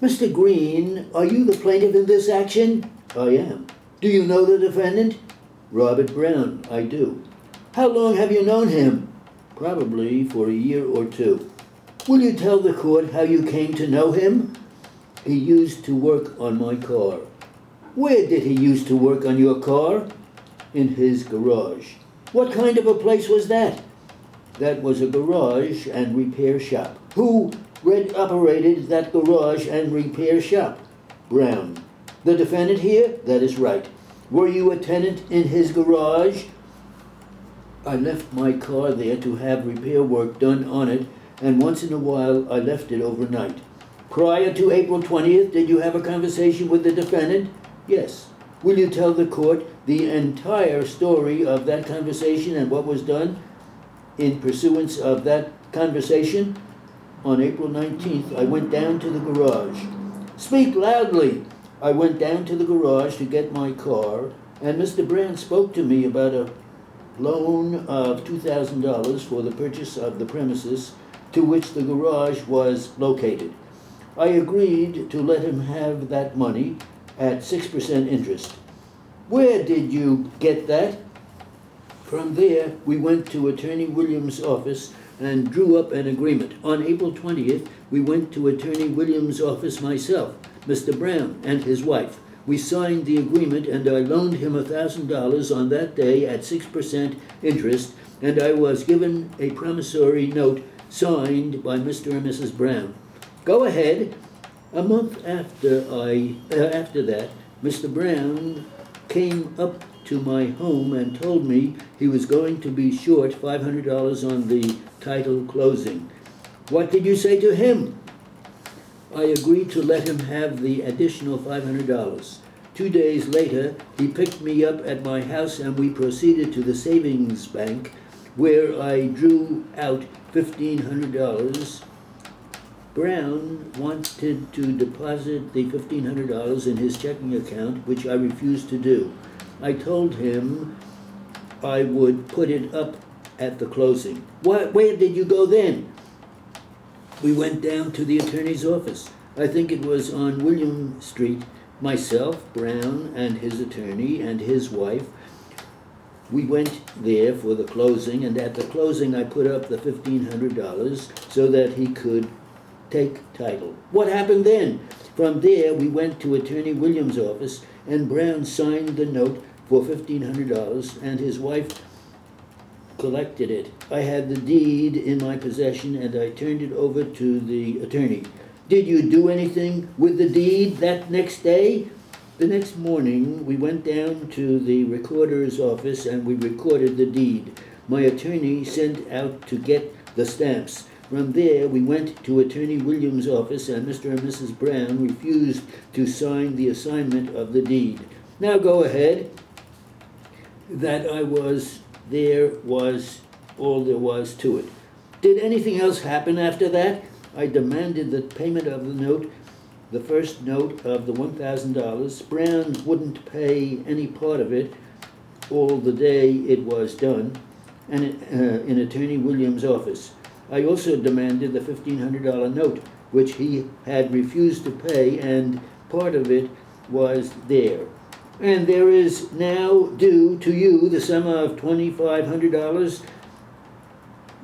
Mr. Green, are you the plaintiff in this action? I am. Do you know the defendant? Robert Brown, I do. How long have you known him? Probably for a year or two. Will you tell the court how you came to know him? He used to work on my car. Where did he used to work on your car? In his garage. What kind of a place was that? That was a garage and repair shop. Who operated that garage and repair shop? Brown. The defendant here? That is right. Were you a tenant in his garage? I left my car there to have repair work done on it, and once in a while I left it overnight. Prior to April 20th, did you have a conversation with the defendant? Yes. Will you tell the court the entire story of that conversation and what was done in pursuance of that conversation? On April 19th, I went down to the garage. Speak loudly. I went down to the garage to get my car, and Mr. Brown spoke to me about a loan of $2,000 for the purchase of the premises to which the garage was located. I agreed to let him have that money at 6% interest. Where did you get that? From there, we went to Attorney Williams' office and drew up an agreement. On April 20th, we went to Attorney Williams' office myself, Mr. Brown, and his wife. We signed the agreement, and I loaned him $1,000 on that day at 6% interest, and I was given a promissory note signed by Mr. and Mrs. Brown. Go ahead. A month after that, Mr. Brown came up to my home and told me he was going to be short $500 on the title closing. What did you say to him? I agreed to let him have the additional $500. 2 days later, he picked me up at my house and we proceeded to the savings bank where I drew out $1,500. Brown wanted to deposit the $1,500 in his checking account, which I refused to do. I told him I would put it up at the closing. Where did you go then? We went down to the attorney's office. I think it was on William Street. Myself, Brown, and his attorney and his wife. We went there for the closing, and at the closing I put up the $1,500 so that he could take title. What happened then? From there, we went to Attorney Williams' office, and Brown signed the note for $1,500, and his wife collected it. I had the deed in my possession, and I turned it over to the attorney. Did you do anything with the deed that next day? The next morning, we went down to the recorder's office, and we recorded the deed. My attorney sent out to get the stamps. From there, we went to Attorney Williams' office, and Mr. and Mrs. Brown refused to sign the assignment of the deed. Now go ahead. That I was there was all there was to it. Did anything else happen after that? I demanded the payment of the note, the first note of the $1,000. Brown wouldn't pay any part of it all the day it was done, and in Attorney Williams' office. I also demanded the $1,500 note, which he had refused to pay, and part of it was there. And there is now due to you the sum of $2,500?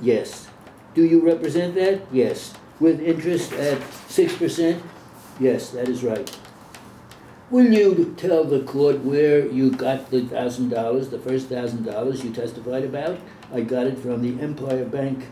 Yes. Do you represent that? Yes. With interest at 6%? Yes, that is right. Will you tell the court where you got the $1,000, the first $1,000 you testified about? I got it from the Empire Bank.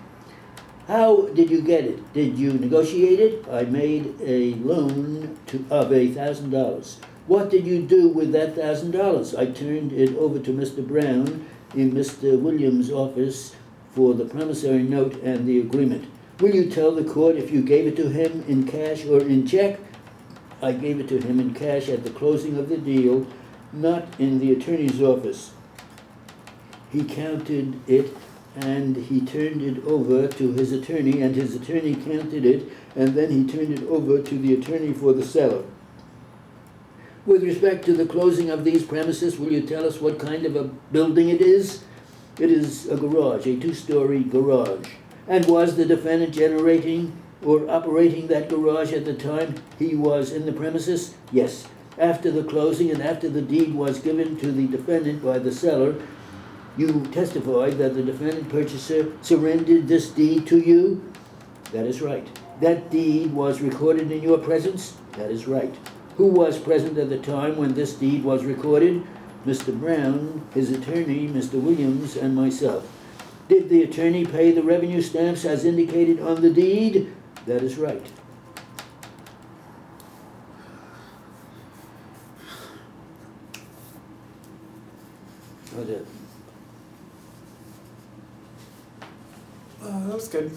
How did you get it? Did you negotiate it? I made a loan of $1,000. What did you do with that $1,000? I turned it over to Mr. Brown in Mr. Williams' office for the promissory note and the agreement. Will you tell the court if you gave it to him in cash or in check? I gave it to him in cash at the closing of the deal, not in the attorney's office. He counted it and he turned it over to his attorney, and his attorney counted it, and then he turned it over to the attorney for the seller. With respect to the closing of these premises, will you tell us what kind of a building it is? It is a garage, a 2-story garage. And was the defendant generating or operating that garage at the time he was in the premises? Yes. After the closing and after the deed was given to the defendant by the seller, you testified that the defendant purchaser surrendered this deed to you? That is right. That deed was recorded in your presence? That is right. Who was present at the time when this deed was recorded? Mr. Brown, his attorney, Mr. Williams, and myself. Did the attorney pay the revenue stamps as indicated on the deed? That is right. How's that? That was good.